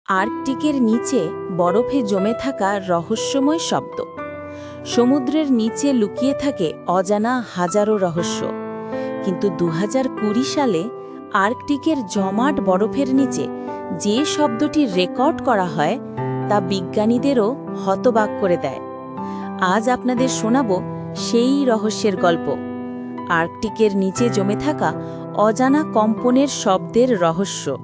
আর্কটিকের নিচে বরফে জমে থাকা রহস্যময় শব্দ। সমুদ্রের নিচে লুকিয়ে থাকে অজানা হাজারো রহস্য। কিন্তু ২০২০ সালে আর্কটিকের জমাট বরফের নিচে যে শব্দটি রেকর্ড করা হয় তা বিজ্ঞানীদেরও হতবাক করে দেয়। আজ আপনাদের শোনাব সেই রহস্যের গল্প, আর্কটিকের নিচে জমে থাকা অজানা কম্পনের শব্দের রহস্য।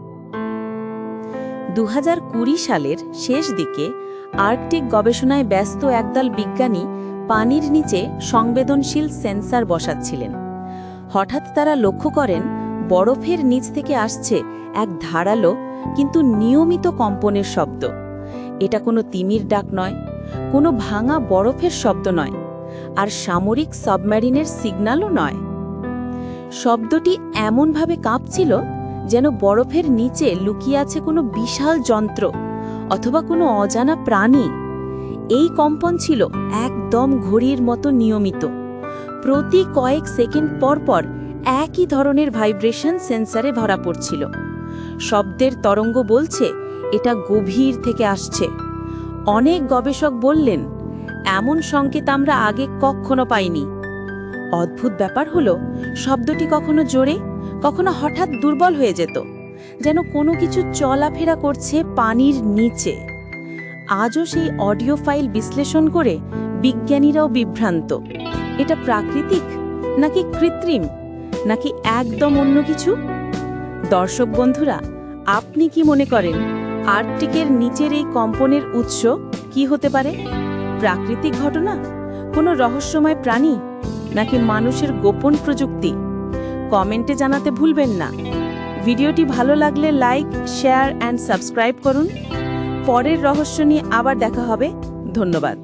২০২০ সালের শেষ দিকে আর্কটিক গবেষণায় ব্যস্ত একদল বিজ্ঞানী পানির নিচে সংবেদনশীল সেন্সর বসাচ্ছিলেন। হঠাৎ তারা লক্ষ্য করেন বরফের নিচ থেকে আসছে এক ধারালো কিন্তু নিয়মিত কম্পনের শব্দ। এটা কোনো তিমির ডাক নয়, কোনো ভাঙা বরফের শব্দ নয়, আর সামরিক সাবমেরিনের সিগন্যালও নয়। শব্দটি এমনভাবে কাঁপছিল যেন বরফের নিচে লুকিয়ে আছে কোনো বিশাল যন্ত্র অথবা কোনো অজানা প্রাণী। এই কম্পন ছিল একদম ঘড়ির মতো নিয়মিত। প্রতি কয়েক সেকেন্ড পর পর একই ধরনের ভাইব্রেশন সেন্সরে ধরা পড়ছিল। শব্দের তরঙ্গ বলছে এটা গভীর থেকে আসছে। অনেক গবেষক বললেন, এমন সংকেত আমরা আগে কখনো পাইনি। অদ্ভুত ব্যাপার হলো, শব্দটি কখনো জোরে, কখনো হঠাৎ দুর্বল হয়ে যেত, যেন কোনো কিছু চলাফেরা করছে পানির নিচে। আজও সেই অডিও ফাইল বিশ্লেষণ করে বিজ্ঞানীরাও বিভ্রান্ত। এটা প্রাকৃতিক নাকি কৃত্রিম, নাকি একদম অন্য কিছু? দর্শক বন্ধুরা, আপনি কি মনে করেন আর্কটিকের নিচের এই কম্পনের উৎস কি হতে পারে? প্রাকৃতিক ঘটনা, কোনো রহস্যময় প্রাণী, নাকি মানুষের গোপন প্রযুক্তি? কমেন্টে জানাতে ভুলবেন না। ভিডিওটি ভালো লাগলে লাইক, শেয়ার অ্যান্ড সাবস্ক্রাইব করুন। পরের রহস্য নিয়ে আবার দেখা হবে। ধন্যবাদ।